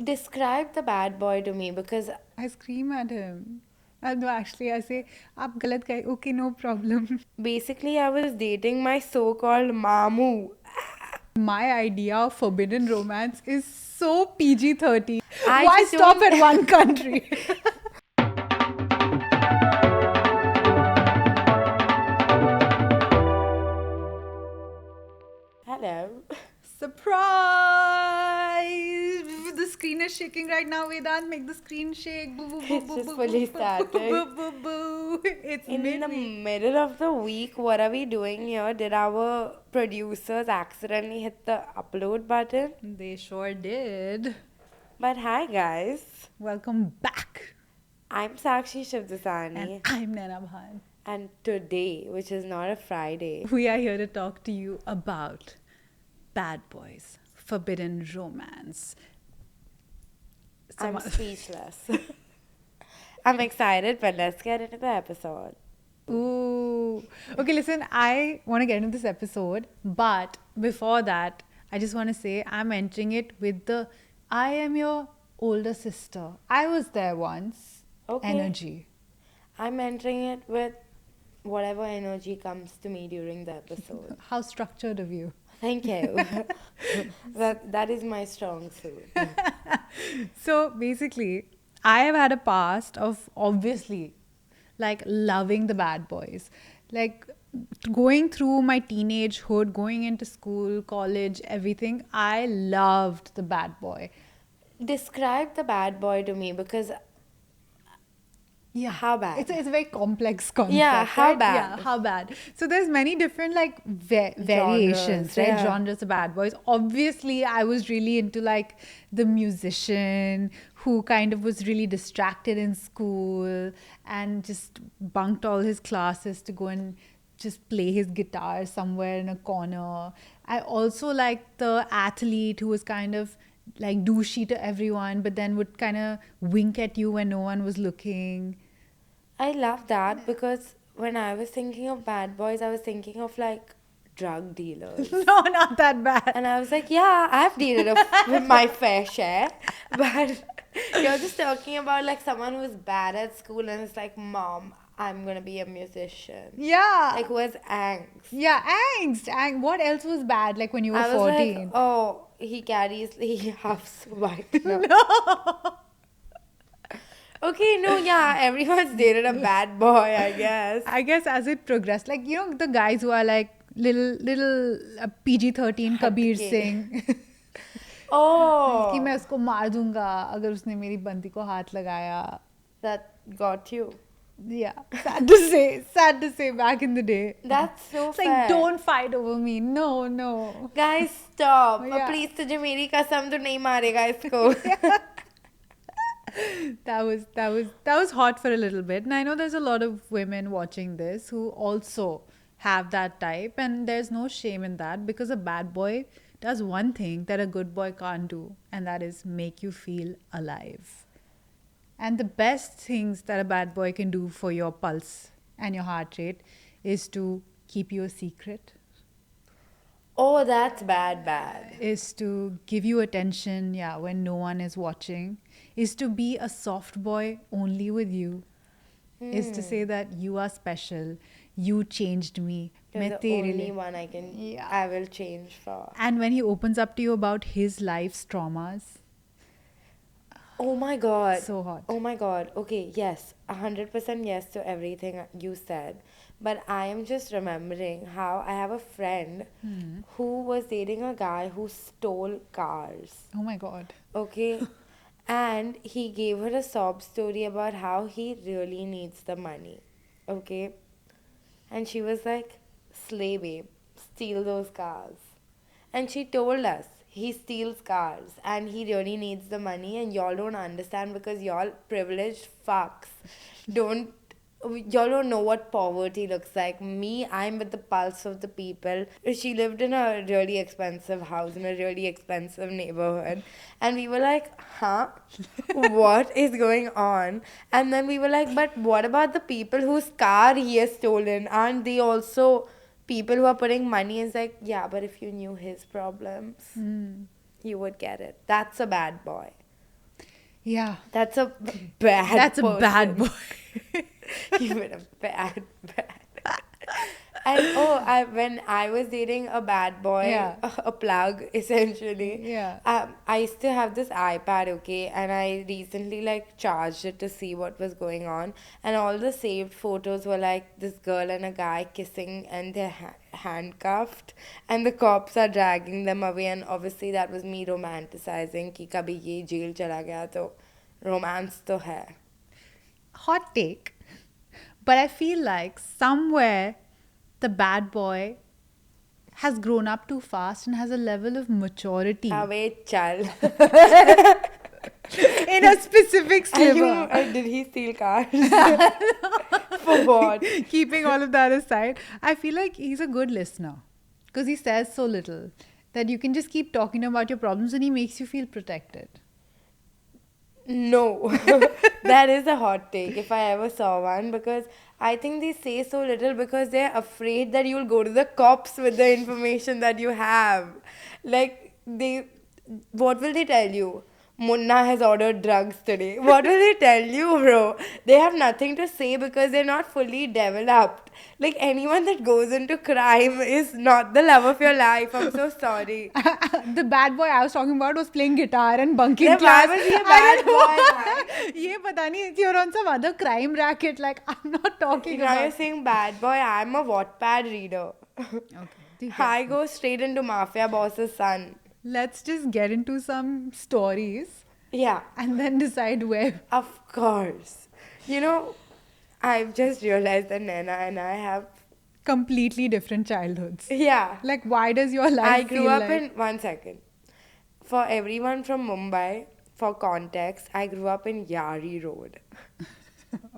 Describe the bad boy to me because I scream at him. No, actually, I say, "Aap galat kahe." Okay, no problem. basically I was dating my so-called Mamu. My idea of forbidden romance is so PG-13. I Why just stop don't. at one country? Hello. Surprise! The screen is shaking right now. Vedant, make the screen shake. Boo boo boo It's boo just boo boo fully boo boo started. boo boo boo. It's In the midweek. middle of the week, what are we doing here? Did our producers accidentally hit the upload button? They sure did. But hi guys, Welcome back. I'm Sakshi And Shivdasani, I'm Naina Bhan. and today, which is not a Friday, We are here to talk to you about bad boys, forbidden romance. I'm speechless. I'm excited, but let's get into the episode. Ooh. Okay, listen, I want to get into this episode, but before that, I just want to say I'm entering it with the I am your older sister. I was there once. Okay, Energy. I'm entering it with whatever energy comes to me during the episode. How structured of you. Thank you. that is my strong suit. So basically, I have had a past of obviously like loving the bad boys. Like going through my teenagehood, going into school, college, everything, I loved the bad boy. Describe the bad boy to me because Yeah. how bad? It's a very complex concept, Yeah, how right? Yeah, bad? how bad? So there's many different like Genres, variations, right? yeah. Genres of bad boys. Obviously, I was really into like the musician who kind of was really distracted in school and just bunked all his classes to go and just play his guitar somewhere in a corner. I also liked the athlete who was kind of like douchey to everyone, but then would kind of wink at you when no one was looking. I love that because when I was thinking of bad boys, I was thinking of like drug dealers. No, not that bad. And I was like, yeah, I've dated with my fair share. But you're just talking about like someone who's bad at school and it's like, Mom, I'm gonna be a musician. Yeah. Like, who has angst? Yeah, angst. What else was bad like when you were I was like, 14? oh, he huffs white. No. No. Okay, no, yeah, everyone's dated a bad boy, I guess. I guess as it progressed, like, you know, the guys who are like little PG-13 हद Kabir के. Singh. कि मैं Oh, उसको मार दूंगा अगर उसने मेरी बंदी को हाथ लगाया. that got you. Yeah, sad to say back in the day. That's so It's like, fair. don't fight over me. No, no. Guys, stop. Yeah. Please, तुझे मेरी कसम तो नहीं मारेगा इसको. That was hot for a little bit. And I know there's a lot of women watching this who also have that type, and there's no shame in that because a bad boy does one thing that a good boy can't do, and that is make you feel alive. And the best things that a bad boy can do for your pulse and your heart rate is to keep you a secret, Oh, that's bad. is to give you attention, yeah, when no one is watching, is to be a soft boy only with you, is to say that you are special, you changed me. You're मैं the तेरे only लिए. one Yeah. I will change for. And when he opens up to you about his life's traumas, Oh my god. so hot. Oh my god. Okay, yes. 100% yes to everything you said. But I am just remembering how I have a friend who was dating a guy who stole cars. Oh my god. Okay. And he gave her a sob story about how he really needs the money. Okay. And she was like, slay babe, steal those cars. And she told us he steals cars and he really needs the money and y'all don't understand because y'all privileged fucks don't y'all don't know what poverty looks like. Me, I'm with the pulse of the people. She lived in a really expensive house in a really expensive neighborhood. And we were like, huh? What is going on? And then we were like, but what about the people whose car he has stolen? Aren't they also people who are putting money? It's like, yeah, but if you knew his problems, you would get it. That's a bad boy. Yeah. That's a bad That's a bad person. boy. Even a bad. And when I was dating a bad boy, Yeah. a plug essentially, Yeah. I used to have this iPad, okay, and I recently like charged it to see what was going on, and all the saved photos were like this girl and a guy kissing, and they're handcuffed, and the cops are dragging them away, and obviously that was me romanticizing कि कभी ये jail चला गया तो romance तो है. Hot take. But I feel like somewhere the bad boy has grown up too fast and has a level of maturity अबे चल. in a specific sliver. Did he steal cars? For what? Keeping all of that aside, I feel like he's a good listener because he says so little that you can just keep talking about your problems and he makes you feel protected. No, that is a hot take if I ever saw one, because I think they say so little because they're afraid that you'll go to the cops with the information that you have. Like, what will they tell you? Munna has ordered drugs today. What will they tell you, bro? They have nothing to say because they're not fully developed. Like, anyone that goes into crime is not the love of your life. I'm so sorry. The bad boy I was talking about was playing guitar and bunking Then class. why was he a I bad don't know. boy, man? ये पता नहीं, you're on some other crime racket. Like, I'm not talking Now you're about. saying bad boy. I'm a Wattpad reader. Okay. I go straight into Mafia Boss's son. Let's just get into some stories Yeah, and then decide where. of course. You know, I've just realized that Naina and I have. Completely different childhoods. Yeah. Like, why does your life I grew feel up like... in. One second. For everyone from Mumbai, for context, I grew up in Yari Road.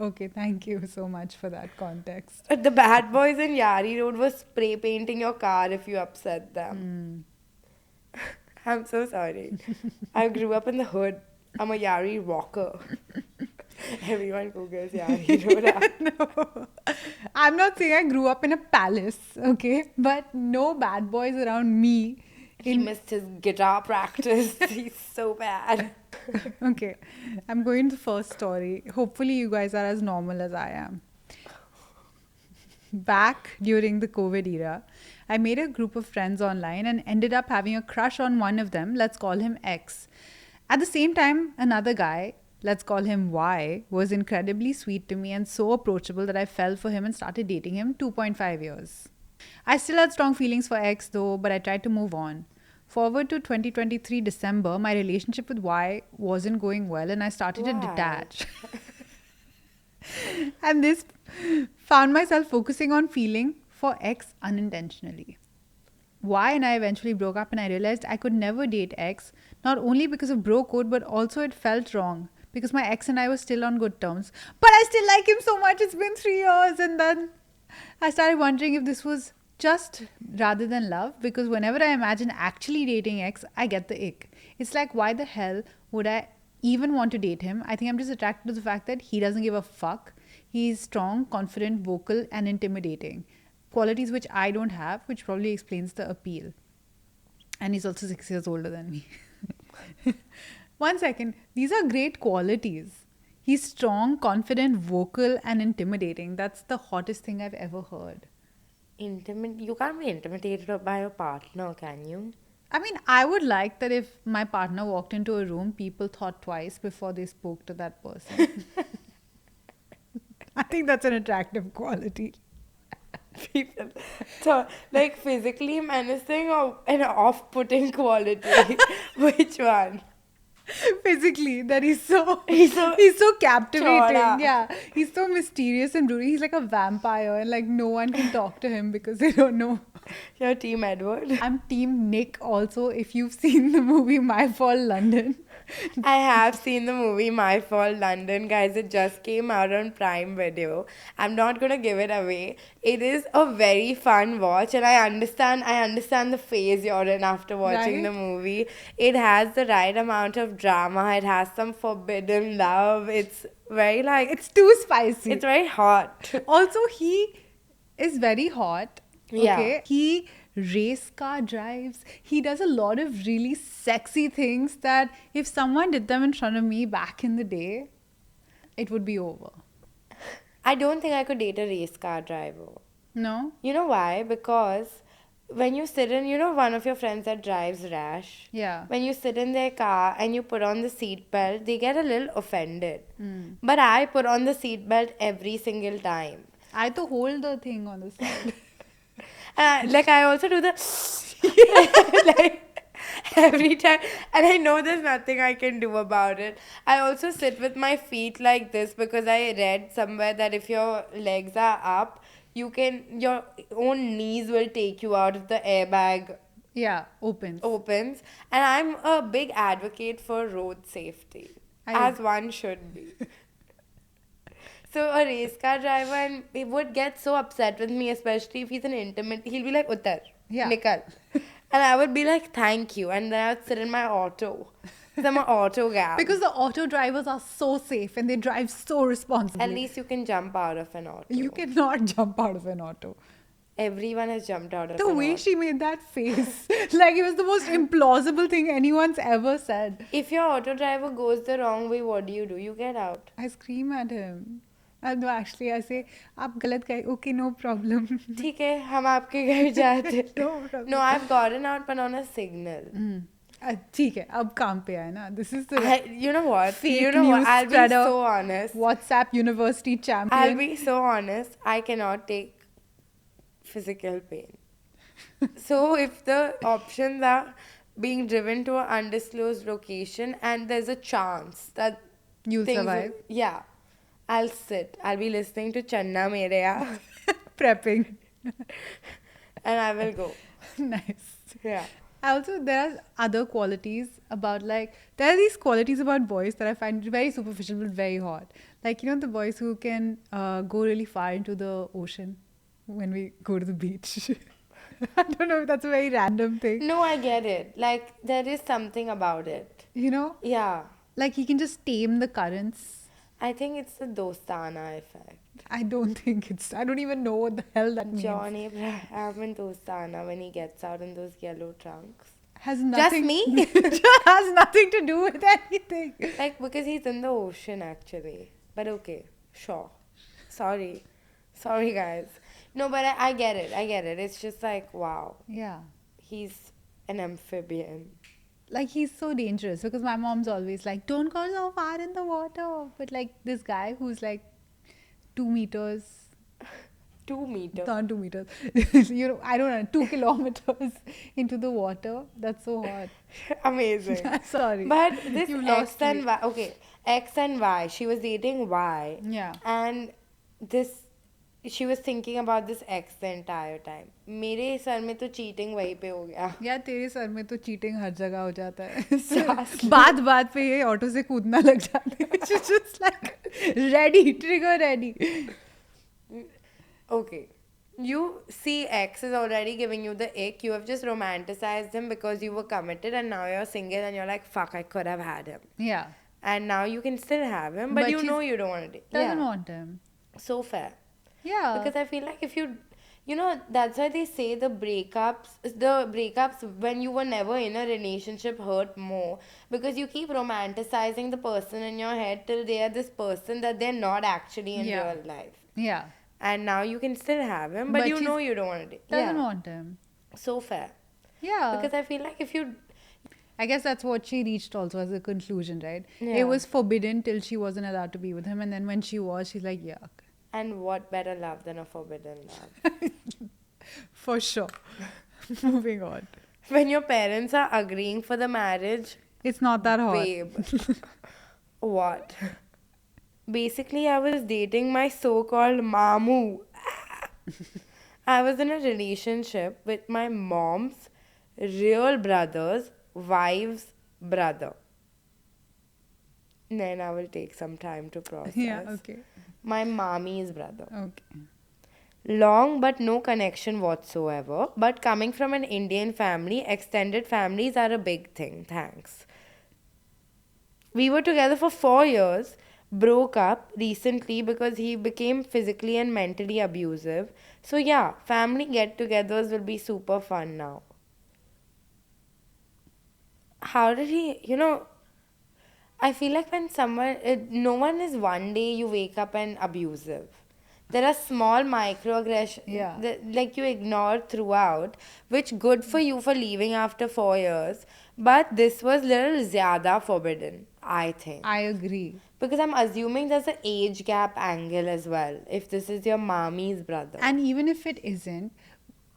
Okay, thank you so much for that context. The bad boys in Yari Road were spray painting your car if you upset them. I'm so sorry. I grew up in the hood. I'm a Yari walker. Everyone Googles Yari Road. No. I'm not saying I grew up in a palace, okay? But no bad boys around me. He missed his guitar practice. He's so bad. Okay, I'm going to the first story. Hopefully, you guys are as normal as I am. Back during the COVID era, I made a group of friends online and ended up having a crush on one of them. Let's call him X. At the same time, another guy, let's call him Y, was incredibly sweet to me and so approachable that I fell for him and started dating him 2.5 years. I still had strong feelings for X though, but I tried to move on. Forward to 2023 December, my relationship with Y wasn't going well and I started to Why? detach. And this found myself focusing on feeling for X unintentionally. Y and I eventually broke up and I realized I could never date X, not only because of bro code, but also it felt wrong because my ex and I were still on good terms. But I still like him so much, it's been 3 years. And then I started wondering if this was just rather than love, because whenever I imagine actually dating X, I get the ick. It's like, why the hell would I even want to date him? I think I'm just attracted to the fact that he doesn't give a fuck. He's strong, confident, vocal, and intimidating. Qualities which I don't have, which probably explains the appeal. And he's also 6 years older than me. 1 second. These are great qualities. He's strong, confident, vocal, and intimidating. That's the hottest thing I've ever heard. You can't be intimidated by your partner, can you? I mean, I would like that if my partner walked into a room, people thought twice before they spoke to that person. I think that's an attractive quality. People thought, like, physically menacing or an off-putting quality. Which one? Physically, that he's so captivating. Choda. Yeah, he's so mysterious and brooding. He's like a vampire, and like no one can talk to him because they don't know. You're Team Edward. I'm Team Nick also. If you've seen the movie My Fall London, I have seen the movie My Fall London, guys. It just came out on Prime Video. I'm not gonna give it away. It is a very fun watch, and I understand the phase you're in after watching the Right? movie. It has the right amount of drama. It has some forbidden love. It's very it's too spicy. it's very hot. Also, he is very hot. Yeah. Okay. He race car drives. He does a lot of really sexy things that if someone did them in front of me back in the day, it would be over. I don't think I could date a race car driver. No? You know why? Because when you sit in, one of your friends that drives rash, Yeah. when you sit in their car and you put on the seatbelt, they get a little offended. Mm. But I put on the seatbelt every single time. I had to hold the thing on the side. Like, I also do the like every time, and I know there's nothing I can do about it. I also sit with my feet like this because I read somewhere that if your legs are up, your own knees will take you out if the airbag Yeah, opens. opens. And I'm a big advocate for road safety, as one should be. So a race car driver, and he would get so upset with me, especially if he's an intimate. He'll be like, "Uttar, Yeah. nikal," and I would be like, "Thank you," and then I'd sit in my auto. So I'm an auto gap. Because the auto drivers are so safe and they drive so responsibly. At least you can jump out of an auto. You cannot jump out of an auto. Everyone has jumped out of The an way auto. she made that face, like it was the most implausible thing anyone's ever said. If your auto driver goes the wrong way, what do? You get out. I scream at him. No, actually, I say, "आप गलत गए." Okay, no problem. ठीक है, हम आपके घर जाते. No problem. No, I've gotten out, but on a signal. ठीक है, अब काम पे आए ना. This is the You know what? fake You know what? news I'll be spreader. so honest. WhatsApp university champion. I'll be so honest. I cannot take physical pain. So if the options are being driven to an undisclosed location and there's a chance that You'll things survive. yeah, I'll sit. I'll be listening to Naina Bhan Prepping. and I will go. Nice. Yeah. Also, there are other qualities about there are these qualities about boys that I find very superficial but very hot. Like, the boys who can go really far into the ocean when we go to the beach. I don't know if that's a very random thing. No, I get it. Like, there is something about it. Yeah. Like he can just tame the currents. I think it's the Dostana effect. I don't even know what the hell that means. John Abraham in Dostana when he gets out in those yellow trunks. Has nothing. Just me? Has nothing to do with anything. Like, because he's in the ocean actually. But okay, sure. Sorry, guys. No, but I get it. It's just like, wow, Yeah. he's an amphibian. Like he's so dangerous because my mom's always like, don't go so far in the water. But like this guy who's like 2 meters, 2 meters. not 2 meters, I don't know, 2 kilometers into the water. That's so hot. Amazing. Sorry. But this You X lost and me. Y, okay, X and Y, she was dating Y. Yeah. And she was thinking about this X the entire time. मेरे sir में तो cheating वहीं पे हो गया. यार तेरे sir में तो चीटिंग हर जगह हो जाता है. बात पे ये ऑटो से कूदना लग जाते हैं. She's just like ready, trigger ready. Okay. You see X is already giving you the ick. You have just romanticized him because you were committed and now you're single and you're like, fuck, I could have had him. Yeah. And now you can still have him, but you know you don't want to. Doesn't want him. So fair. Yeah. Because I feel like if that's why they say the breakups when you were never in a relationship hurt more because you keep romanticizing the person in your head till they are this person that they're not actually in real life. Yeah. And now you can still have him, but you know you don't want to. Doesn't want him. So fair. Yeah. Because I feel like I guess that's what she reached also as a conclusion, right? Yeah. It was forbidden till she wasn't allowed to be with him, and then when she was, she's like, yuck. And what better love than a forbidden love? For sure. Moving on. When your parents are agreeing for the marriage, It's not that hot. babe. What? Basically, I was dating my so-called mamu. I was in a relationship with my mom's real brother's wife's brother. Then I will take some time to process. Yeah, okay. My mommy's brother. Okay. Long but no connection whatsoever. But coming from an Indian family, extended families are a big thing. Thanks. We were together for 4 years, broke up recently because he became physically and mentally abusive. So, yeah, family get togethers will be super fun now. How did he? I feel like when no one is one day you wake up and abusive. There are small microaggressions Yeah, like you ignore throughout, which good for you for leaving after 4 years. But this was little zyada forbidden, I think. I agree. Because I'm assuming there's an age gap angle as well. If this is your mommy's brother. And even if it isn't,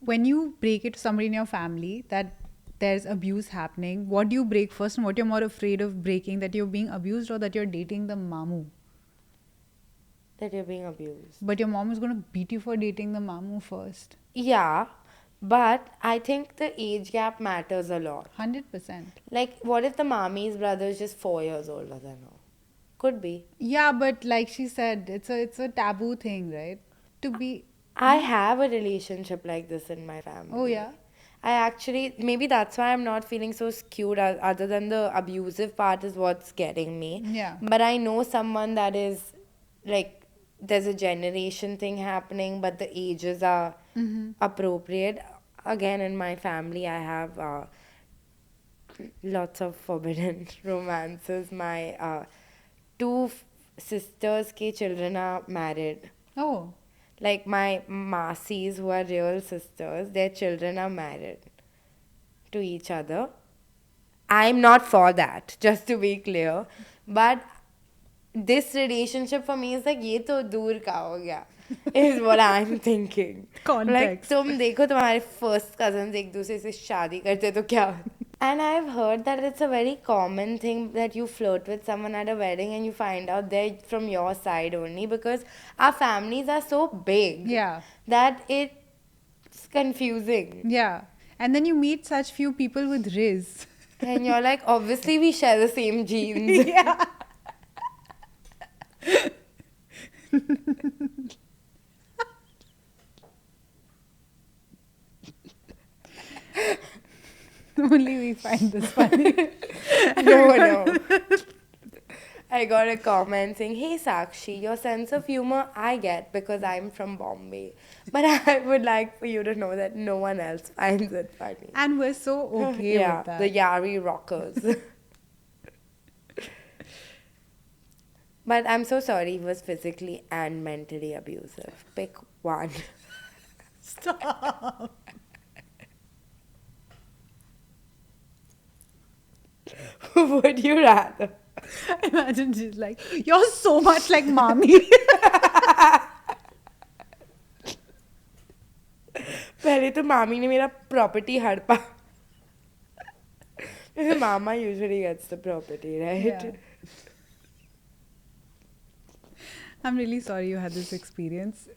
when you break it to somebody in your family that there's abuse happening, what do you break first and what you're more afraid of breaking, that you're being abused or that you're dating the mamu? That you're being abused. But your mom is going to beat you for dating the mamu first. Yeah, but I think the age gap matters a lot. 100%. Like, what if the mommy's brother is just 4 years older than her? Could be. Yeah, but like she said, it's a taboo thing, right? To be. I have a relationship like this in my Oh family. yeah. I actually, maybe that's why I'm not feeling so skewed, other than the abusive part is what's getting me. Yeah. But I know someone that is like, there's a generation thing happening, but the ages are appropriate. Again, in my family, I have lots of forbidden romances. My two sisters' ke children are married. Oh. Like my Masis, who are real sisters, their children are married to each other. I'm not for that, just to be clear. But this relationship for me is like, ये तो दूर का हो गया, is what I'm thinking. Like, Context. तुम देखो तुम्हारे first cousins एक दूसरे से शादी करते तो क्या होता? And I've heard that it's a very common thing that you flirt with someone at a wedding and you find out they're from your side only, because our families are so big Yeah. that it's confusing. Yeah. And then you meet such few people with Riz. And you're like, obviously, we share the same genes. Yeah. Only we find this funny. No. I got a comment saying, "Hey Sakshi, your sense of humor I get because I'm from Bombay. But I would like for you to know that no one else finds it funny." And we're so okay Yeah, with that. the Yari rockers. But I'm so sorry, he was physically and mentally abusive. Pick one. Stop. Would you rather? Imagine she's like, you're so much like mommy. पहले तो मामी ने मेरा property Harappa. Because mama usually gets the property, right? Yeah. I'm really sorry you had this experience.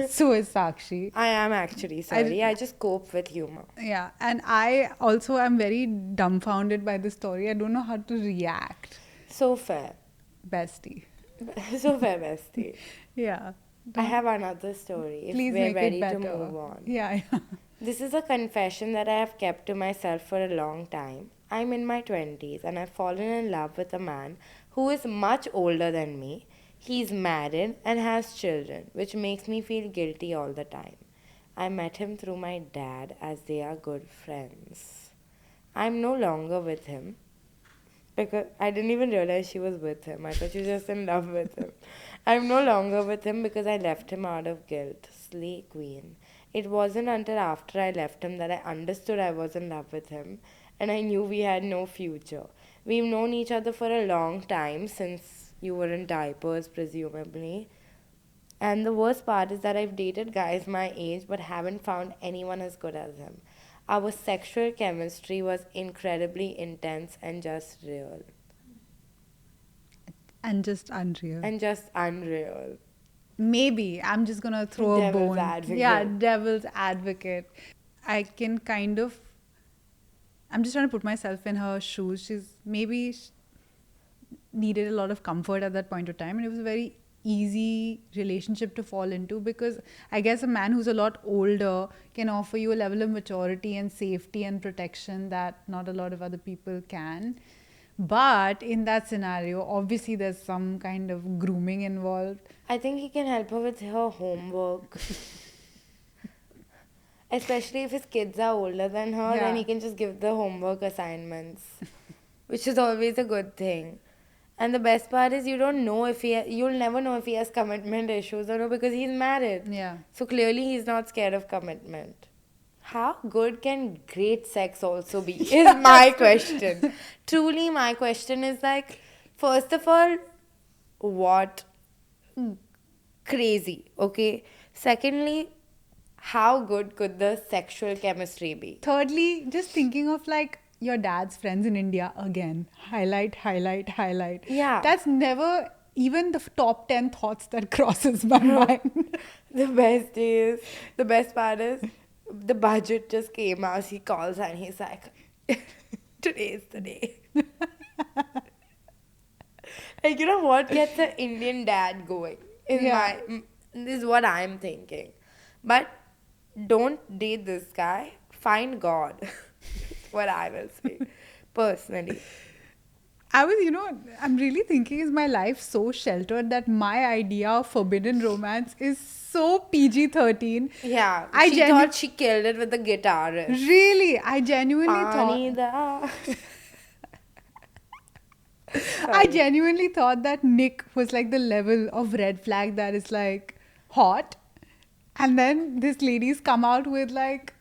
So is Sakshi. I am actually sorry. I just cope with humor. Yeah, and I also am very dumbfounded by the story. I don't know how to react. So fair. Bestie. So fair, bestie. Yeah. I have another story if Please we're make ready it to better. move on. Yeah, yeah. This is a confession that I have kept to myself for a long time. I'm in my 20s and I've fallen in love with a man who is much older than me. He's married and has children, which makes me feel guilty all the time. I met him through my dad as they are good friends. I'm no longer with him because I didn't even realize she was with him. I thought she was just in love with him. I'm no longer with him because I left him out of guilt. Slay queen. It wasn't until after I left him that I understood I was in love with him and I knew we had no future. We've known each other for a long time, since you were in diapers, presumably. And the worst part is that I've dated guys my age but haven't found anyone as good as him. Our sexual chemistry was incredibly intense and just real. And just unreal. And just unreal. Maybe I'm just gonna throw a Devil's bone. advocate. Yeah, devil's advocate. I can kind of. I'm just trying to put myself in her shoes. She's maybe needed a lot of comfort at that point of time, and it was a very easy relationship to fall into, because I guess a man who's a lot older can offer you a level of maturity and safety and protection that not a lot of other people can. But in that scenario, obviously there's some kind of grooming involved. I think he can help her with her homework. Especially if his kids are older than her, then Yeah. he can just give the homework assignments, which is always a good thing. And the best part is you don't know if you'll never know if he has commitment issues or no because he's married. Yeah. So clearly he's not scared of commitment. How good can great sex also be? Is my question. Truly, my question is like, first of all, what? Crazy, okay? Secondly, how good could the sexual chemistry be? Thirdly, just thinking of like your dad's friends in India again. Highlight, highlight, highlight. Yeah. That's never even the top 10 thoughts that crosses my mind. The best part is, the budget just came out. He calls and he's like, today's the day. Like, you know what gets an Indian dad going? Yeah. Is what I'm thinking. But don't date this guy. Find God. What I will say. Personally. I'm really thinking, is my life so sheltered that my idea of forbidden romance is so PG-13? Yeah. I She thought she killed it with the guitarist. Really, I genuinely thought. Pani da. I genuinely thought that Nick was like the level of red flag that is like hot. And then this lady's come out with like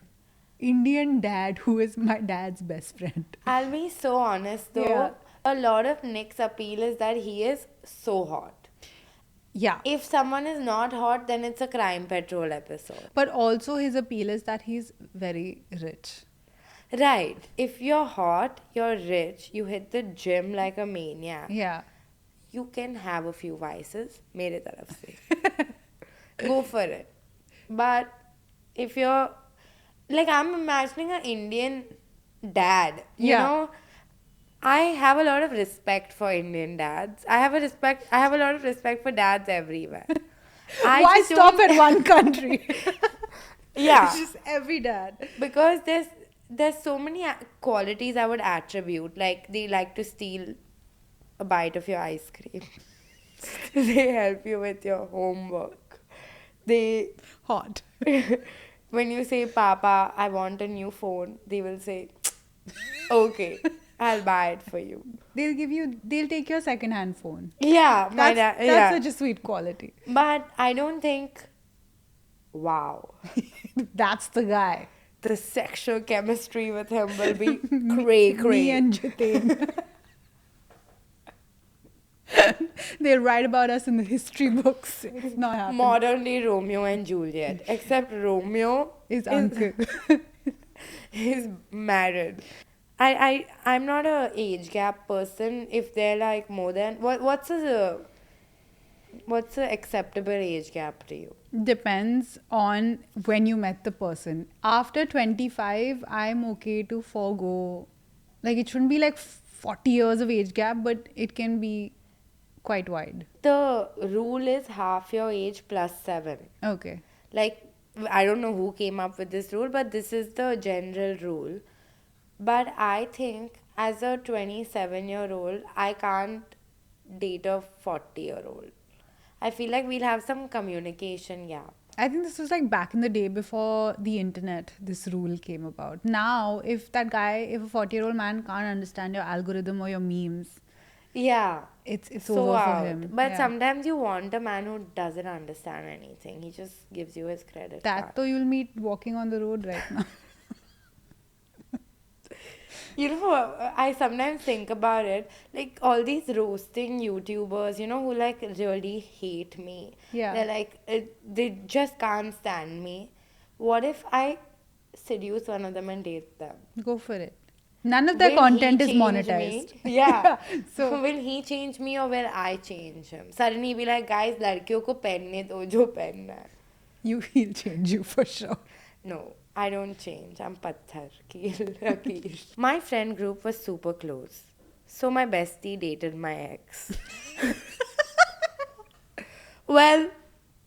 Indian dad who is my dad's best friend. I'll be so honest though. Yeah. A lot of Nick's appeal is that he is so hot. Yeah. If someone is not hot, then it's a crime patrol episode. But also his appeal is that he's very rich. Right. If you're hot, you're rich, you hit the gym like a maniac. Yeah. You can have a few vices. मेरे तरफ से. Go for it. But if you're like, I'm imagining an Indian dad, you Yeah. know, I have a lot of respect for Indian dads. I have a lot of respect for dads everywhere. Why just stop don't- at one country? Yeah. It's just every dad. Because there's so many qualities I would attribute. Like, they like to steal a bite of your ice cream. They help you with your homework. They Hot. when you say, Papa, I want a new phone, they will say, okay, I'll buy it for you. They'll take your second hand phone. Yeah, my dad. That's Yeah. such a sweet quality. But I don't think, wow, That's the guy. the sexual chemistry with him will be cray cray. Me and Jitain. They'll write about us in the history books. It's not happening. Modern day Romeo and Juliet. Except Romeo Is uncle. is married. I'm not a age gap person. If they're like more than what's a acceptable age gap to you? Depends on when you met the person. After 25, I'm okay to forego. Like, it shouldn't be like 40 years of age gap, but it can be quite wide. The rule is half your age plus 7. Okay. Like, I don't know who came up with this rule, but this is the general rule. But I think as a 27-year-old, I can't date a 40-year-old. I feel like we'll have some communication gap. I think this was like back in the day before the internet, this rule came about. Now, if a 40-year-old man can't understand your algorithm or your memes, Yeah. it's So over out. for him. But Yeah. sometimes you want a man who doesn't understand anything. He just gives you his credit That card. though you'll meet walking on the road right now. You know, I sometimes think about it, like all these roasting YouTubers, you know, who like really hate me. Yeah. They're like, they just can't stand me. What if I seduce one of them and date them? Go for it. None of their Will content he is change monetized. me? Yeah. So- So will he change me or will I change him? Suddenly be like, guys, लड़कियों को पहनने दो जो पहनना है. He'll change you for sure. No, I don't change. I'm patthar ki lakeer. My friend group was super close. So my bestie dated my ex. Well,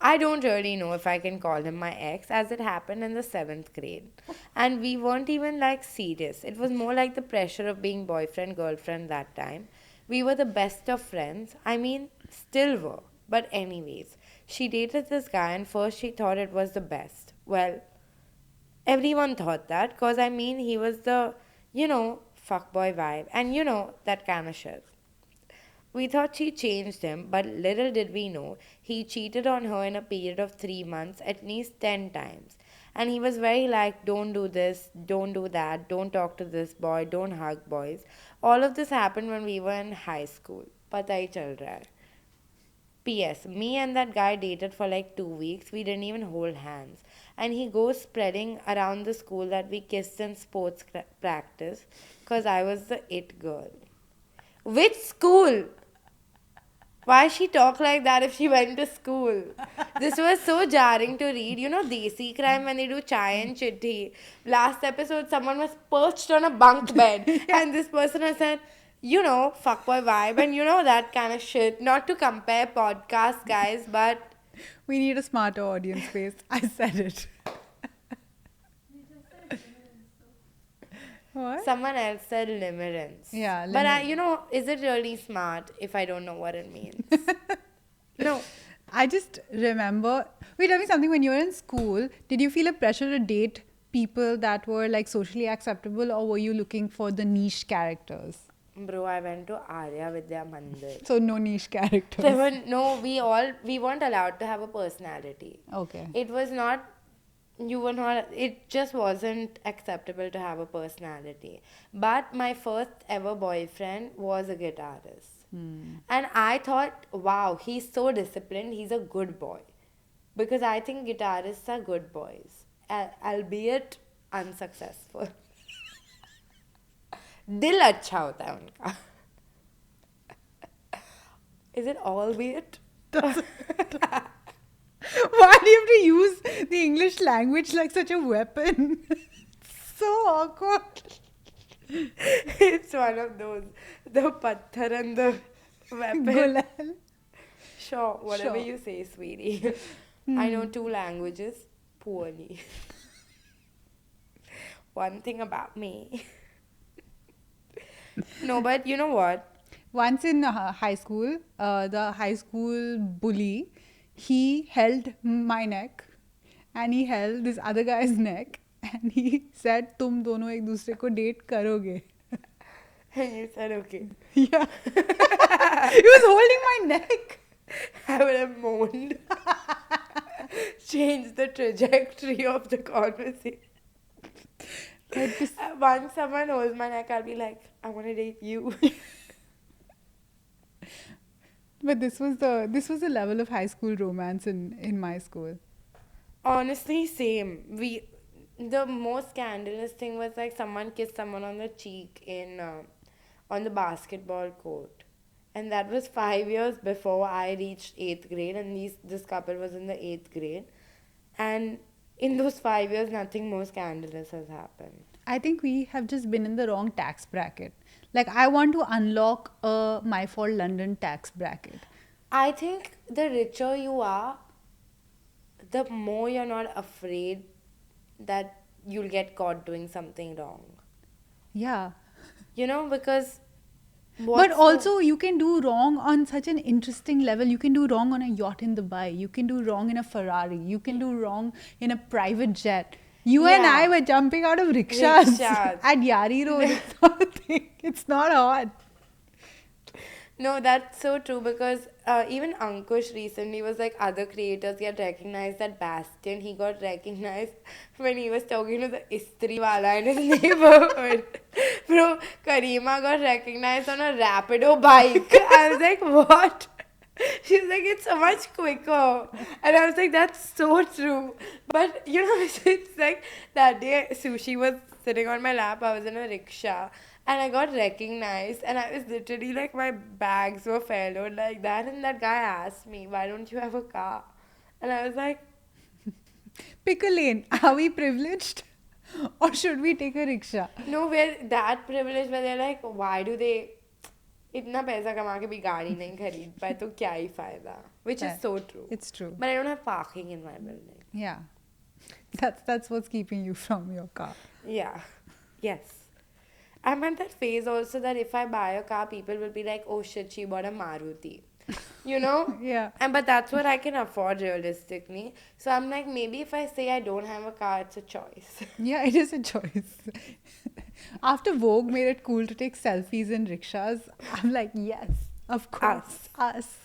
I don't really know if I can call him my ex, as it happened in the seventh grade. And we weren't even like serious. It was more like the pressure of being boyfriend, girlfriend that time. We were the best of friends. I mean, still were. But, anyways, she dated this guy, and first she thought it was the best. Well, everyone thought that, because I mean, he was the, fuckboy vibe, and that kind of shit. We thought she changed him, but little did we know he cheated on her in a period of 3 months at least 10 times. And he was very like, don't do this, don't do that, don't talk to this boy, don't hug boys. All of this happened when we were in high school. Pata hi chal raha hai. P.S. Me and that guy dated for like 2 weeks. We didn't even hold hands. And he goes spreading around the school that we kissed in sports practice because I was the it girl. Which school? Why she talk like that if she went to school? This was so jarring to read. You know, Desi crime when they do chai and chitti. Last episode, someone was perched on a bunk bed, and this person has said, fuckboy vibe, and that kind of shit. Not to compare podcasts, guys, but We need a smarter audience base. I said it. What? someone else said limerence. Yeah, But limerence. is it really smart if I don't know what it means? No. I just remember. Wait, tell me something. When you were in school, did you feel a pressure to date people that were like socially acceptable, or were you looking for the niche characters? Bro, I went to Arya Vidya Mandir. So no niche There characters. were no, we weren't allowed to have a personality. Okay. It was not, you were not, it just wasn't acceptable to have a personality. But my first ever boyfriend was a guitarist. And I thought, wow, he's so disciplined, he's a good boy. Because I think guitarists are good boys, albeit unsuccessful. दिल अच्छा होता है उनका. Is it albeit? Why do you have to use the English language like such a weapon? So awkward. It's one of those. The patthar and the weapon. Gulal. Sure, whatever Sure. you say, sweetie. I know 2 languages poorly. One thing about me. No, but you know what? Once in high school, the high school bully, he held my neck and he held this other guy's neck and he said, "तुम दोनों एक दूसरे को date करोगे." And you said, okay. Yeah. He was holding my neck. I would have moaned. Change the trajectory of the conversation. Like this- Once someone holds my neck, I'll be like, I want to date you. But this was the level of high school romance in my school. Honestly, same. The most scandalous thing was like someone kissed someone on the cheek on the basketball court, and that was 5 years before I reached 8th grade, and this couple was in the 8th grade, and in those 5 years, nothing more scandalous has happened. I think we have just been in the wrong tax bracket. Like, I want to unlock a My For London tax bracket. I think the richer you are, the more you're not afraid that you'll get caught doing something wrong. Yeah. Because But also, you can do wrong on such an interesting level. You can do wrong on a yacht in Dubai. You can do wrong in a Ferrari. You can do wrong in a private jet. You and Yeah. I were jumping out of rickshaws, Rickshaws. at Yari Road. It's not a thing. It's not hard. No, that's so true because even Ankush recently was like other creators get recognized at Bastion. He got recognized when he was talking to the Istri wala in his neighborhood. Bro, Karima got recognized on a Rapido bike. I was like, what? She's like, it's so much quicker. And I was like, that's so true. But, it's like that day Sushi was sitting on my lap. I was in a rickshaw. And I got recognized, and I was literally like, my bags were fellowed like that. And that guy asked me, why don't you have a car? And I was like, Pick a lane. Are we privileged? Or should we take a rickshaw? no, we're that privileged where they're like, why do they इतना पैसा कमा के भी गाड़ी नहीं खरीद पाए तो क्या ही फायदा, which is That so true. it's true. But I don't have parking in my building. Yeah, that's what's keeping you from your car. Yeah. Yes. I'm at that phase also that if I buy a car, people will be like, oh shit, she bought a Maruti. You know? Yeah. And but that's what I can afford realistically. So I'm like, maybe if I say I don't have a car, it's a choice. Yeah, it is a choice. After Vogue made it cool to take selfies in rickshaws, I'm like, yes, of course, Us. us.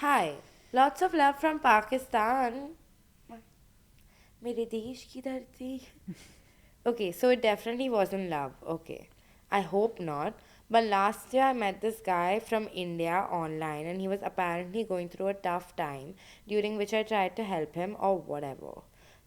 Hi. Lots of love from Pakistan. मेरे देश की धरती. Okay, so it definitely wasn't love. Okay. I hope not. But last year I met this guy from India online and he was apparently going through a tough time, during which I tried to help him or whatever.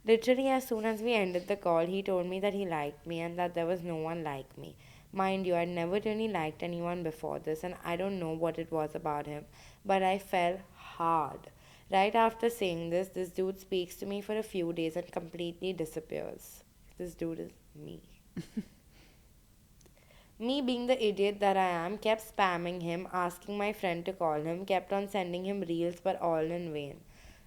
Literally, as soon as we ended the call, he told me that he liked me and that there was no one like me. Mind you, I'd never really liked anyone before this, and I don't know what it was about him, but I fell hard. Right after saying this dude speaks to me for a few days and completely disappears. This dude is me. Me, being the idiot that I am, kept spamming him, asking my friend to call him, kept on sending him reels, but all in vain.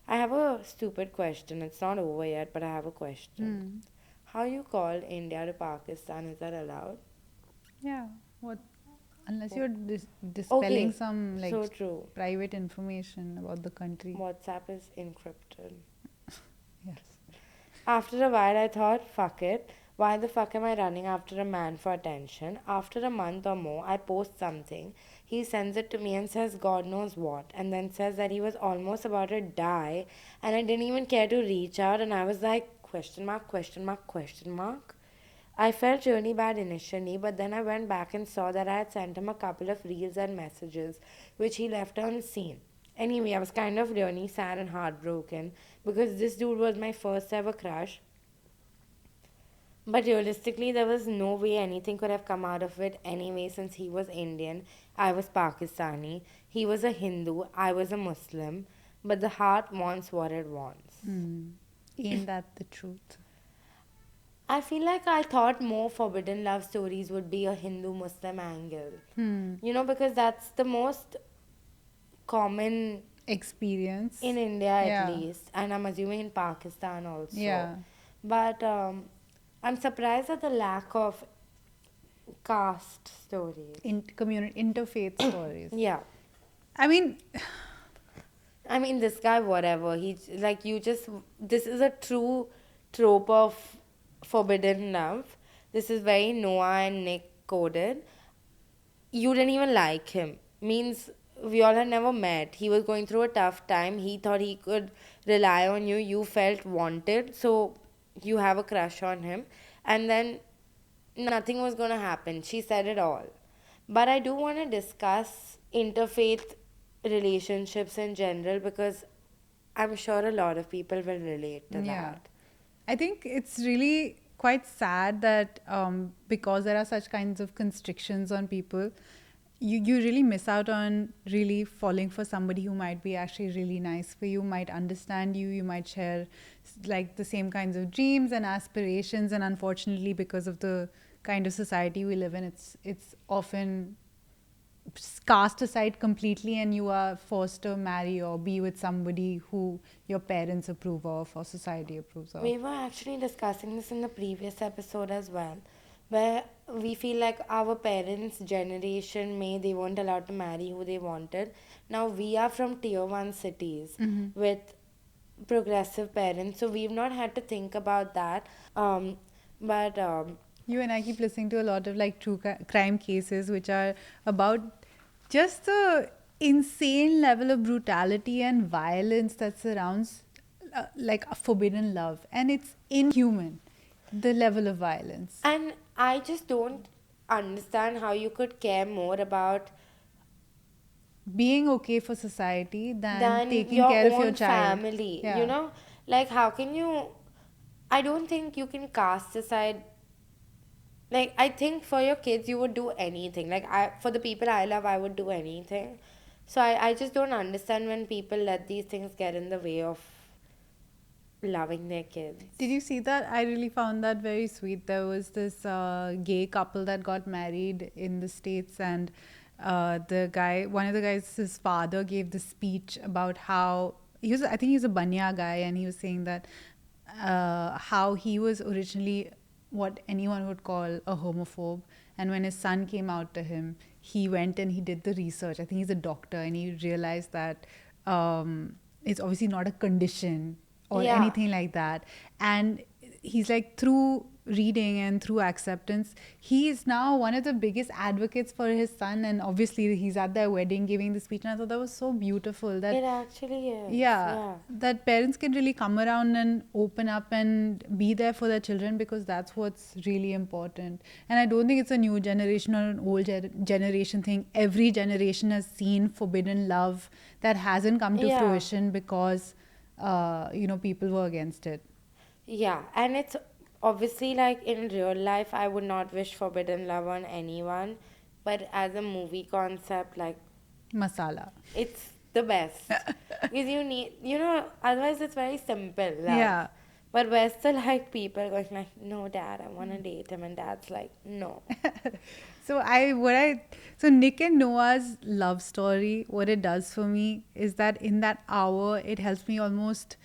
I have a stupid question. It's not over yet, but I have a question. How you called India to Pakistan? Is that allowed? Yeah. What? Unless you're dispelling Okay, some like so true. private information about the country. WhatsApp is encrypted. Yes. After a while, I thought, fuck it. Why the fuck am I running after a man for attention? After a month or more, I post something. He sends it to me and says God knows what, and then says that he was almost about to die, and I didn't even care to reach out, and I was like, question mark, question mark, question mark. I felt really bad initially, but then I went back and saw that I had sent him a couple of reels and messages, which he left unseen. Anyway, I was kind of really sad and heartbroken because this dude was my first ever crush. But realistically, there was no way anything could have come out of it anyway, since he was Indian, I was Pakistani, he was a Hindu, I was a Muslim. But the heart wants what it wants. Ain't that the truth? I feel like I thought more forbidden love stories would be a Hindu Muslim angle. You know, because that's the most common Experience. in India at Yeah. least, and I'm assuming in Pakistan also. Yeah. But I'm surprised at the lack of caste stories. Community interfaith stories. Yeah. I mean, I mean, this guy, whatever. He's like, you just. This is a true trope of forbidden love. This is very Noah and Nick coded. You didn't even like him. Means we all had never met. He was going through a tough time. He thought he could rely on you. You felt wanted. So you have a crush on him. And then nothing was going to happen. She said it all. But I do want to discuss interfaith relationships in general because I'm sure a lot of people will relate to yeah. that. I think it's really quite sad that because there are such kinds of constrictions on people, you really miss out on really falling for somebody who might be actually really nice for you, might understand you, you might share like the same kinds of dreams and aspirations, and unfortunately because of the kind of society we live in, it's often cast aside completely and you are forced to marry or be with somebody who your parents approve of or society approves of. We were actually discussing this in the previous episode as well, where we feel like our parents' generation, they weren't allowed to marry who they wanted. Now we are from tier 1 cities with progressive parents, so we've not had to think about that. But You and I keep listening to a lot of like true crime cases which are about just the insane level of brutality and violence that surrounds like a forbidden love, and it's inhuman, the level of violence. And I just don't understand how you could care more about Being okay for society than than taking your care of your own child. family. Yeah. You know, like how can you? I don't think you can cast aside. Like I think for your kids you would do anything. Like for the people I love, I would do anything. So I just don't understand when people let these things get in the way of loving their kids. Did you see that? I really found that very sweet. There was this gay couple that got married in the States, and one of the guys, his father gave the speech about how I think he's a Banya guy, and he was saying that how he was originally what anyone would call a homophobe, and when his son came out to him, he went and he did the research. I think he's a doctor, and he realized that it's obviously not a condition or Yeah. anything like that. And he's like, through reading and through acceptance, he is now one of the biggest advocates for his son. And obviously, he's at their wedding giving the speech. And I thought that was so beautiful. That It actually is. yeah, Yeah. that parents can really come around and open up and be there for their children, because that's what's really important. And I don't think it's a new generation or an old generation thing. Every generation has seen forbidden love that hasn't come to Yeah. fruition because people were against it. Yeah, and it's obviously like in real life, I would not wish forbidden love on anyone, but as a movie concept, like Masala. it's the best because you need, otherwise it's very simple love. Yeah. But we're still like people going like, no, dad, I want to date him, and dad's like, no. So Nick and Noah's love story, what it does for me is that in that hour, it helps me almost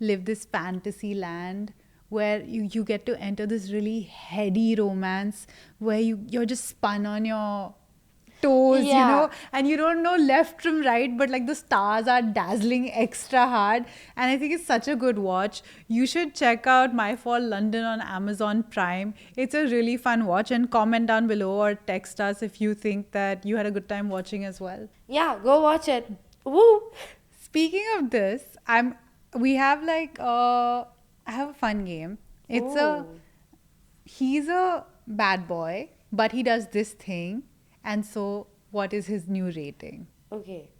live this fantasy land where you get to enter this really heady romance where you're just spun on your toes, Yeah. and you don't know left from right, but like the stars are dazzling extra hard. And I think it's such a good watch. You should check out My Fall London on Amazon Prime. It's a really fun watch, and comment down below or text us if you think that you had a good time watching as well. Yeah, go watch it. Woo! Speaking of this, I have a fun game. Ooh. He's a bad boy, but he does this thing. And so, what is his new rating? Okay.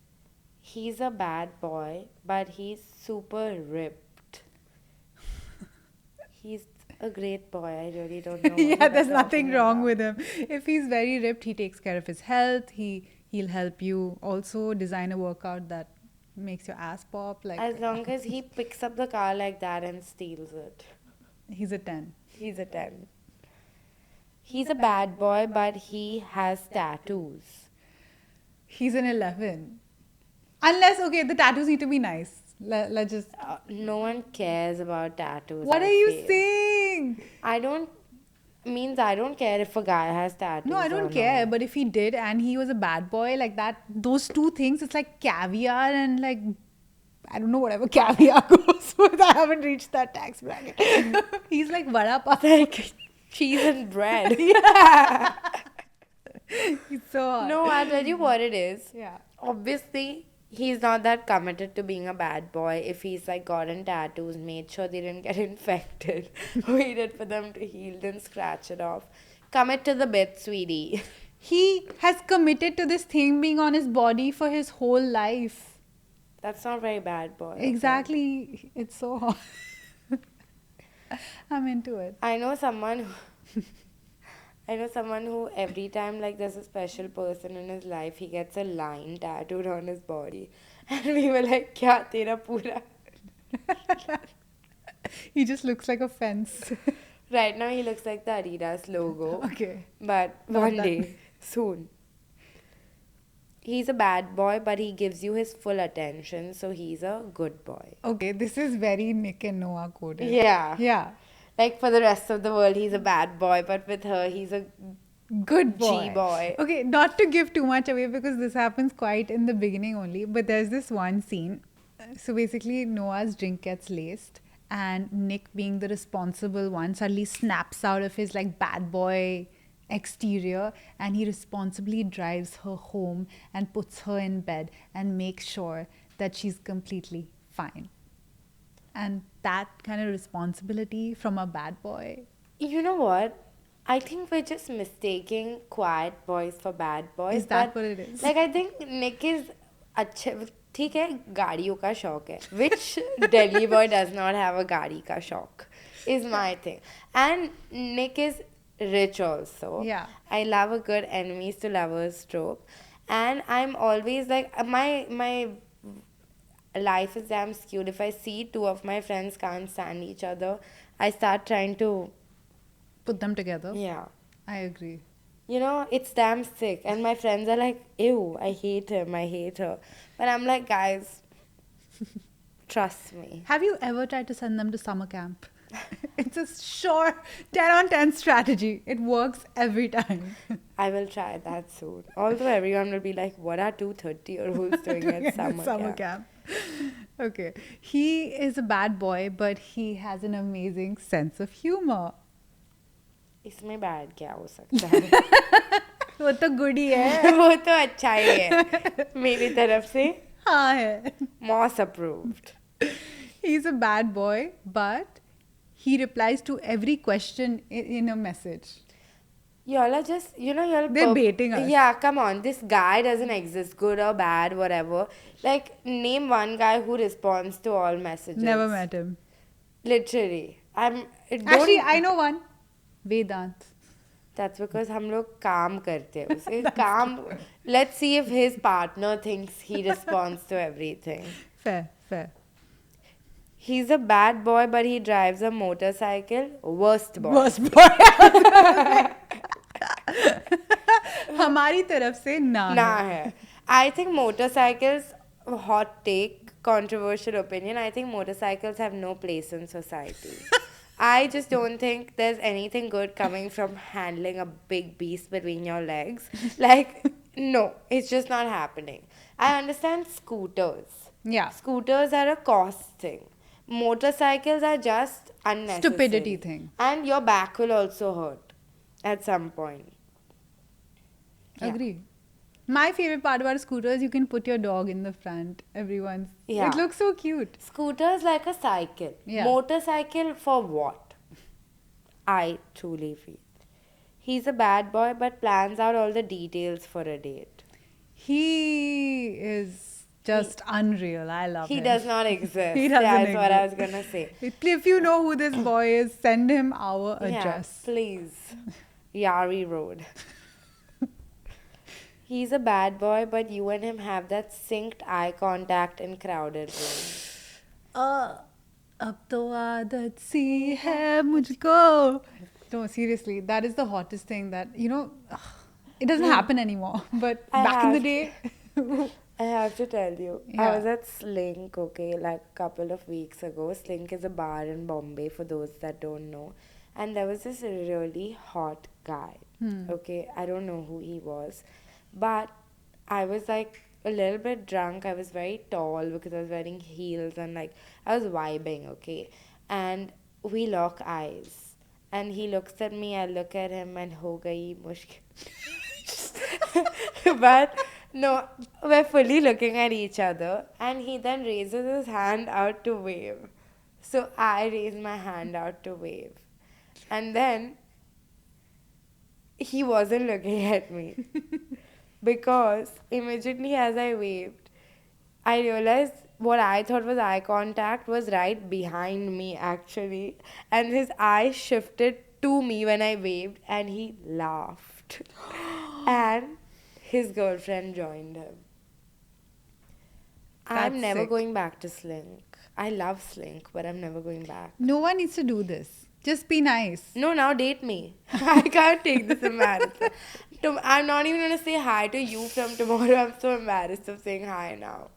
He's a bad boy, but he's super ripped. He's a great boy. I really don't know. Yeah, there's nothing wrong with him. If he's very ripped, he takes care of his health. He'll help you also design a workout that makes your ass pop. Like, As long as he picks up the car like that and steals it. he's a 10. He's a 10. He's a bad boy, but he has tattoos. He's an 11. Unless, okay, the tattoos need to be nice. Let's just. No one cares about tattoos. What I are you feel. saying? I don't care if a guy has tattoos. No, I or don't not. care. But if he did and he was a bad boy, like that, those two things, it's like caviar and like, I don't know, whatever caviar goes with. I haven't reached that tax bracket. He's like vada pav. Like cheese and bread. Yeah. He's so hot. No, I'll tell you what it is. Yeah. Obviously, he's not that committed to being a bad boy. If he's like gotten tattoos, made sure they didn't get infected, waited for them to heal, then scratch it off. Commit to the bit, sweetie. He has committed to this thing being on his body for his whole life. That's not very bad boy. okay? Exactly. It's so hot. I'm into it. I know someone who every time like there's a special person in his life, he gets a line tattooed on his body. And we were like, kya tera pura? He just looks like a fence. Right now he looks like the Adidas logo. Okay. But Not one that. day, soon. He's a bad boy, but he gives you his full attention, so he's a good boy. Okay, this is very Nick and Noah coded. Yeah. Yeah. Like for the rest of the world, he's a bad boy, but with her, he's a Good boy. G-boy. Okay, not to give too much away because this happens quite in the beginning only, but there's this one scene. So basically, Noah's drink gets laced, and Nick, being the responsible one, suddenly snaps out of his like bad boy exterior, and he responsibly drives her home and puts her in bed and makes sure that she's completely fine. And that kind of responsibility from a bad boy. You know what? I think we're just mistaking quiet boys for bad boys. Is that but, what it is? Like, I think Nick is अच्छे ठीक है गाड़ियों का शौक है which Delhi boy does not have a गाड़ी का शौक is my thing. And Nick is rich also. Yeah. I love a good enemies to lovers trope. And I'm always like, my life is damn skewed. If I see two of my friends can't stand each other, I start trying to, Put them together. yeah. I agree. You know, it's damn sick. And my friends are like, ew, I hate him, I hate her. But I'm like, guys, trust me. Have you ever tried to send them to summer camp? It's a sure 10 on 10 strategy. It works every time. I will try that soon. Although everyone will be like, what are two 30-year-olds doing Doing at it in summer camp? camp. Okay. He is a bad boy, but he has an amazing sense of humor. इसमें bad क्या हो सकता है? वो तो good ही है. वो तो अच्छा ही है मेरी तरफ से. हाँ है. Moss approved. He's a bad boy, but he replies to every question in a message. Y'all are just, you know, They're baiting us. Yeah, come on. This guy doesn't exist, good or bad, whatever. Like, name one guy who responds to all messages. Never met him. Literally. Actually, I know one. Vedant. That's because हम लोग काम करते हैं उसे काम. Let's see if his partner thinks he responds to everything. Fair, fair. He's a bad boy, but he drives a motorcycle. Worst boy. Worst boy. हमारी तरफ से ना है. I think motorcycles, hot take, controversial opinion, I think motorcycles have no place in society. I just don't think there's anything good coming from handling a big beast between your legs. Like, no, it's just not happening. I understand scooters. Yeah. Scooters are a cost thing. Motorcycles are just unnecessary. Stupidity thing. And your back will also hurt at some point. Yeah. Agree. My favorite part about a scooter is you can put your dog in the front. Everyone's. Yeah. It looks so cute. Scooter's like a cycle. Yeah. Motorcycle for what? I truly feel. He's a bad boy but plans out all the details for a date. He is just unreal. I love him. He does not exist. He doesn't That's what I was exist. gonna say. If you know who this boy is, send him our address. Yeah, please. Yari Road. He's a bad boy, but you and him have that synced eye contact in crowded rooms. अब तो आदत सी है मुझको. No, seriously, that is the hottest thing that, you know, it doesn't happen anymore. But back in the day. I have to tell you, Yeah. I was at Slink, okay, like a couple of weeks ago. Slink is a bar in Bombay, for those that don't know. And there was this really hot guy, okay, I don't know who he was. But I was like a little bit drunk. I was very tall because I was wearing heels and like I was vibing, okay. And we lock eyes. And he looks at me, I look at him, and ho gayi mushkil. But no, we're fully looking at each other. And he then raises his hand out to wave. So I raise my hand out to wave. And then he wasn't looking at me. Because immediately as I waved, I realized what I thought was eye contact was right behind me actually. And his eyes shifted to me when I waved and he laughed. And his girlfriend joined him. I'm That's never sick. going back to Slink. I love Slink, but I'm never going back. No one needs to do this. Just be nice. No, now date me. I can't take this embarrassment. I'm not even going to say hi to you from tomorrow. I'm so embarrassed of saying hi now.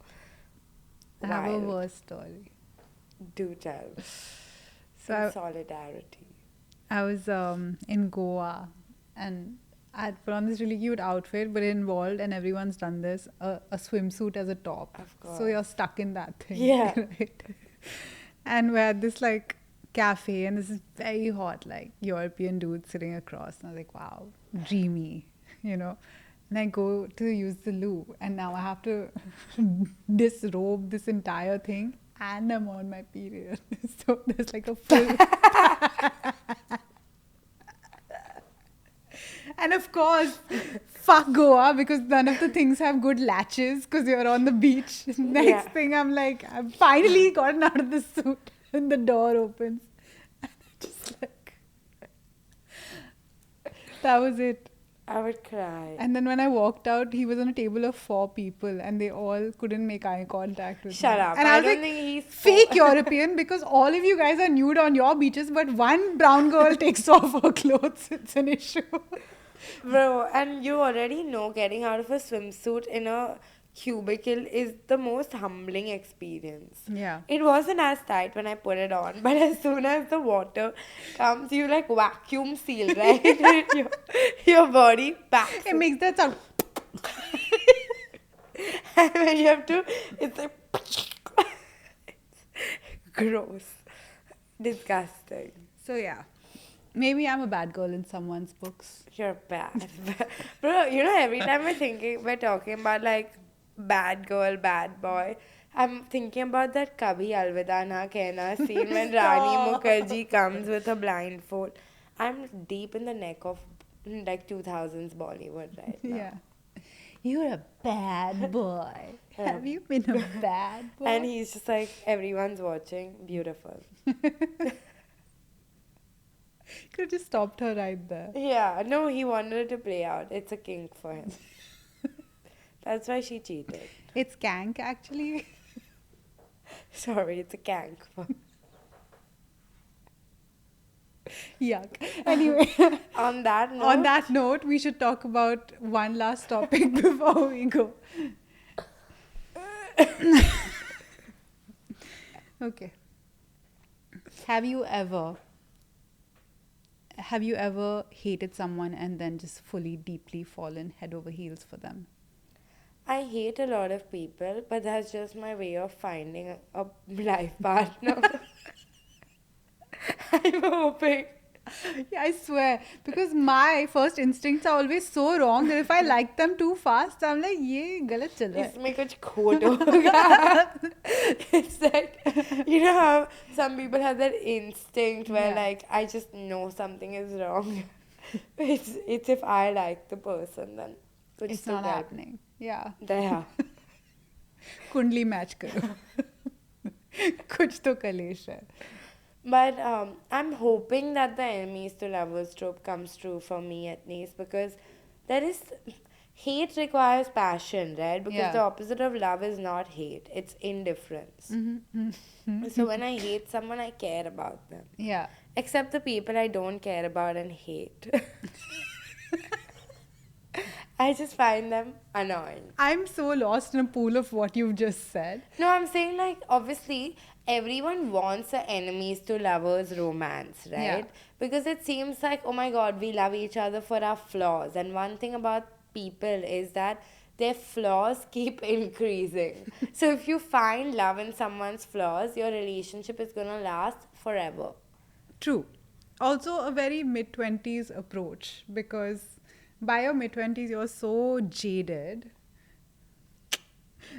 I have a Wild. worse story. Do tell. So In solidarity. I was in Goa and I had put on this really cute outfit, but it involved, and everyone's done this, a swimsuit as a top. Of course. So you're stuck in that thing. Yeah. Right? And we're at this like cafe, and this is very hot, like European dude sitting across. And I was like, wow, dreamy, you know. And I go to use the loo, and now I have to disrobe this entire thing, and I'm on my period. So there's like a full. And of course, fuck Goa, because none of the things have good latches because you're on the beach. Next Yeah. thing, I'm like, I've finally gotten out of the suit, and the door opens. And I'm just like, that was it. I would cry. And then when I walked out, he was on a table of 4 people, and they all couldn't make eye contact with me. Shut up. And I was don't like, think he's fake European, because all of you guys are nude on your beaches, but one brown girl takes off her clothes. It's an issue. Bro, and you already know getting out of a swimsuit in a cubicle is the most humbling experience. Yeah. It wasn't as tight when I put it on, but as soon as the water comes, you like vacuum seal, right? Your body packs It it. makes that sound. And when you have to, it's like gross, disgusting. So yeah, maybe I'm a bad girl in someone's books. You're bad. Bro, you know, every time we're talking about like bad girl, bad boy, I'm thinking about that Kabhi Alvida Na Kehna scene when Rani Stop. Mukherjee comes with a blindfold. I'm deep in the neck of like 2000s Bollywood right now. Yeah. You're a bad boy. Yeah. Have you been a bad And boy? he's just like, everyone's watching. Beautiful. Could have just stopped her right there. Yeah, no, he wanted it to play out. It's a kink for him. That's why she cheated. It's kank actually. Sorry, it's a kank for Yuck. Anyway, On that note, on that note, we should talk about one last topic before we go. Okay. Have you ever hated someone and then just fully deeply fallen head over heels for them? I hate a lot of people, but that's just my way of finding a life partner. I'm hoping. Yeah, I swear. Because my first instincts are always so wrong that if I like them too fast, I'm like, ये गलत चल रहा है. इसमें कुछ खोट होगा. It's like, you know how some people have that instinct where Yeah. like, I just know something is wrong. It's if I like the person, then कुछ It's तो not गड़बड़. happening. Yeah. दया. कुंडली मैच करो. कुछ तो कलेश है. But I'm hoping that the enemies to lovers trope comes true for me at least, because there is hate requires passion, right? Because Yeah. the opposite of love is not hate, it's indifference. So when I hate someone, I care about them. Yeah. Except the people I don't care about and hate. I just find them annoying. I'm so lost in a pool of what you've just said. No, I'm saying like obviously everyone wants a enemies to lovers romance, right? Yeah. Because it seems like, oh my god, we love each other for our flaws. And one thing about people is that their flaws keep increasing. So if you find love in someone's flaws, your relationship is gonna last forever. True. Also, a very mid 20s approach because by your mid 20s, you're so jaded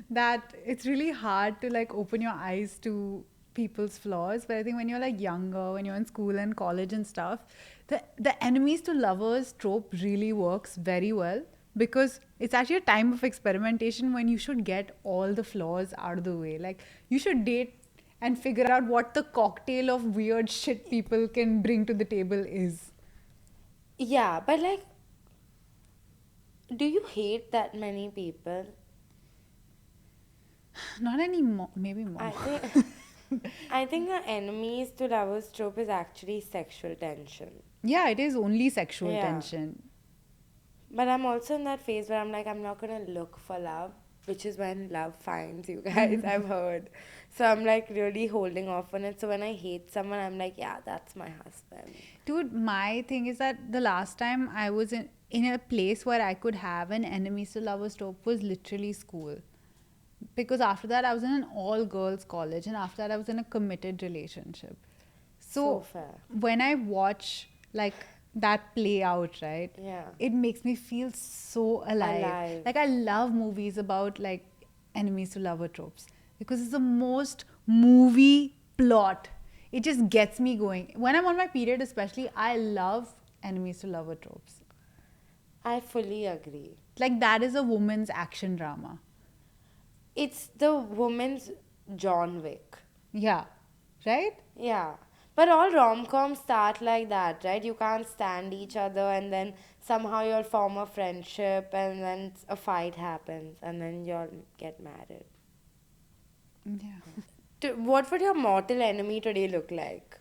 that it's really hard to like open your eyes to people's flaws. But I think when you're like younger, when you're in school and college and stuff, the enemies to lovers trope really works very well because it's actually a time of experimentation when you should get all the flaws out of the way. Like you should date and figure out what the cocktail of weird shit people can bring to the table is. Yeah, but like, do you hate that many people? Not anymore, maybe more. I think I think the enemies to lovers trope is actually sexual tension. Yeah, it is only sexual Yeah. tension. But I'm also in that phase where I'm like, I'm not gonna look for love, which is when love finds you guys, I've heard. So I'm like really holding off on it. So when I hate someone, I'm like, yeah, that's my husband. Dude, my thing is that the last time I was in a place where I could have an enemies to lovers trope was literally school. Because after that, I was in an all girls college, and after that, I was in a committed relationship. So So, fair. when I watch like that play out, right? Yeah. It makes me feel so alive. Alive. Like, I love movies about like enemies to lover tropes because it's the most movie plot. It just gets me going. When I'm on my period, especially, I love enemies to lover tropes. I fully agree. Like, that is a woman's action drama. It's the woman's John Wick. Yeah. Right? Yeah. But all rom-coms start like that, right? You can't stand each other and then somehow you'll form a friendship and then a fight happens and then you'll get married. Yeah. What would your mortal enemy today look like?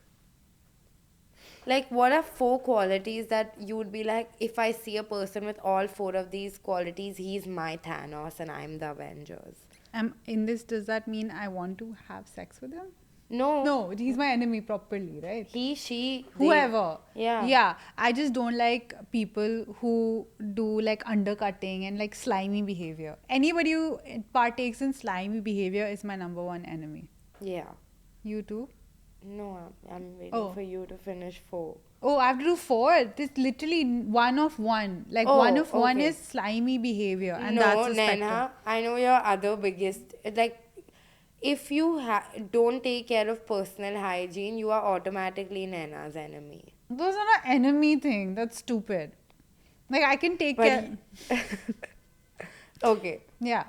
Like, what are four qualities that you would be like, if I see a person with all four of these qualities, he's my Thanos and I'm the Avengers? In this, does that mean I want to have sex with him? No, No, he's my enemy properly, right? he, she, they. Whoever. Yeah. Yeah, I just don't like people who do like undercutting and like slimy behavior. Anybody who partakes in slimy behavior is my number one enemy. Yeah. You too? No, I'm waiting Oh. for you to finish four. Oh, I have to do four. This literally one of one. Like one Oh, of one okay. is slimy behavior, and No, that's a spectrum. Naina, I know your other biggest, like, if you don't take care of personal hygiene, you are automatically Naina's enemy. Those are not enemy thing. That's stupid. Like I can take But care. okay. Yeah.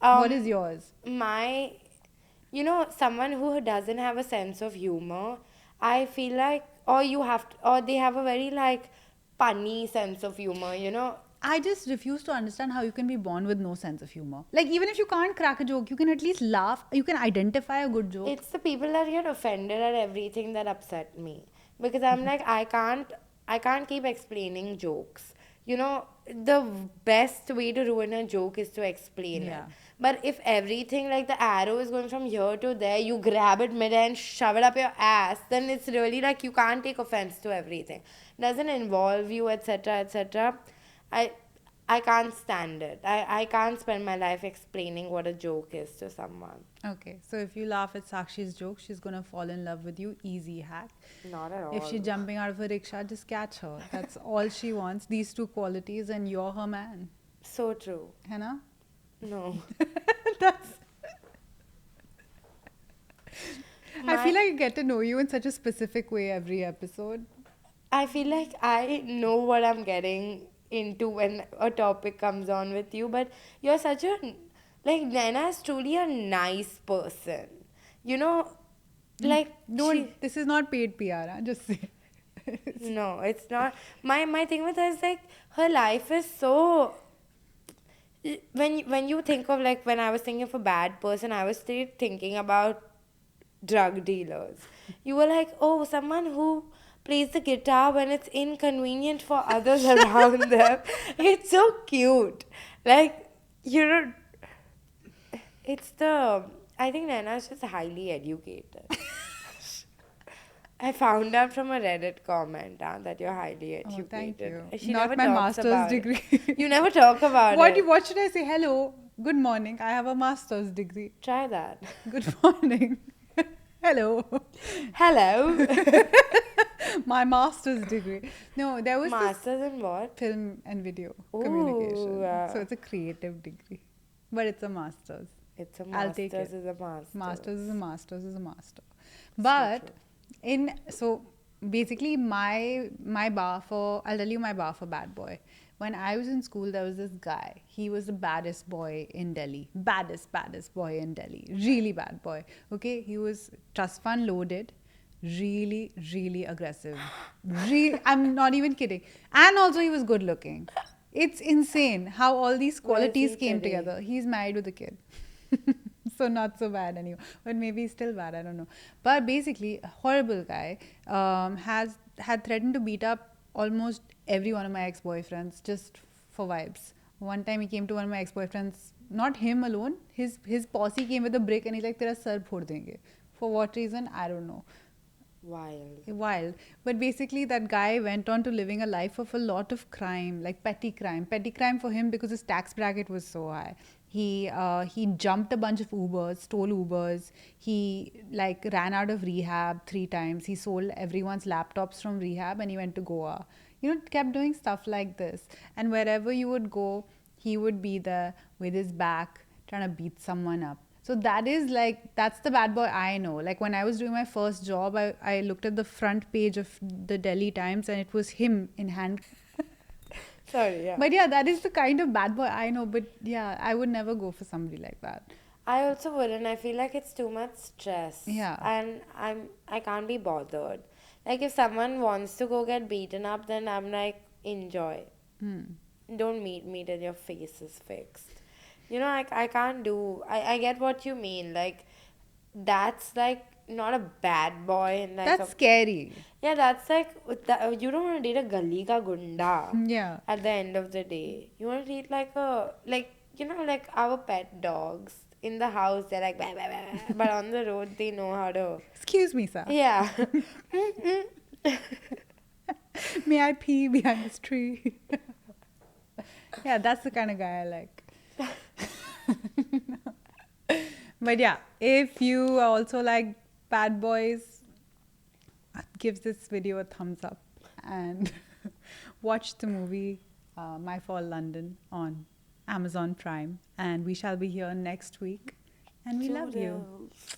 What is Um, yours? my, someone who doesn't have a sense of humor, I feel like, or you have to, or they have a very like punny sense of humor. I just refuse to understand how you can be born with no sense of humor. Like even if you can't crack a joke, you can at least laugh. You can identify a good joke. It's the people that get offended at everything that upset me, because I'm like, I can't keep explaining jokes. The best way to ruin a joke is to explain it. Yeah. But if everything, like the arrow is going from here to there, you grab it mid and shove it up your ass, then it's really like you can't take offense to everything. Doesn't involve you, etc., etc. I I can't stand it. I can't spend my life explaining what a joke is to someone. Okay, so if you laugh at Sakshi's joke, she's gonna fall in love with you. Easy hack. Not at If she's all. jumping out of a rickshaw, just catch her. That's all she wants. These two qualities, and you're her man. So true. Hannah? No. That's. I My, feel like I get to know you in such a specific way every episode. I feel like I know what I'm getting into when a topic comes on with you, but you're such a, like, Naina is truly a nice person. You know, like, she, Don't. This is not paid PR. Huh? Just say. no, it's not. My thing with her is like, her life is so, when you think of, like, when I was thinking of a bad person, I was still thinking about drug dealers. You were like, oh, someone who plays the guitar when it's inconvenient for others around them. It's so cute. Like, you know, it's the. I think Naina's just highly educated. I found out from a Reddit comment that you're highly Oh, thank educated. you. She Not never my talks master's about degree. it. You never talk about What, it. what should I say? Hello. Good morning. I have a master's degree. Try that. Good morning. Hello. Hello. My master's degree. No, there was this Masters in what? film and video Ooh, communication. So it's a creative degree. But it's a master's. It's a I'll take master's it. is a master's. Master's is a master's is a master. But so basically my bar for I'll tell you my bar for bad boy. When I was in school, there was this guy. He was the baddest boy in Delhi. Baddest boy in Delhi. Really bad boy. Okay, he was trust fund loaded, really aggressive. I'm not even kidding. And also he was good looking. It's insane how all these Where is qualities he came today? together. He's married with a kid. So not so bad anymore, but maybe he's still bad, I don't know. But basically a horrible guy, had threatened to beat up almost every one of my ex-boyfriends just for vibes. One time he came to one of my ex-boyfriends, not him alone, his posse came with a brick and he's like, tera sar phod denge. For what reason, I don't know. Wild. Wild. But basically that guy went on to living a life of a lot of crime, like petty crime. Petty crime for him because his tax bracket was so high. He jumped a bunch of Ubers, stole Ubers. He like ran out of rehab 3 times. He sold everyone's laptops from rehab and he went to Goa. Kept doing stuff like this. And wherever you would go, he would be there with his back trying to beat someone up. So that's the bad boy I know. Like when I was doing my first job, I looked at the front page of the Delhi Times and it was him in hand. Sorry, yeah. But yeah, that is the kind of bad boy I know. But yeah, I would never go for somebody like that. I also wouldn't. I feel like it's too much stress. Yeah. And I can't be bothered. Like if someone wants to go get beaten up, then I'm like, enjoy. Don't meet till your face is fixed. I can't do. I get what you mean. Like that's like not a bad boy and like That's scary. yeah, that's like you don't want to date a gully ka gunda. Yeah. At the end of the day, you want to date like a like like our pet dogs in the house. They're like bah, bah, bah, but on the road they know how to. Excuse me, sir. Yeah. May I pee behind this tree? Yeah, that's the kind of guy I like. But yeah, if you also like bad boys, give this video a thumbs up and watch the movie My Fall London on Amazon Prime. And we shall be here next week. And we love you. Toodles.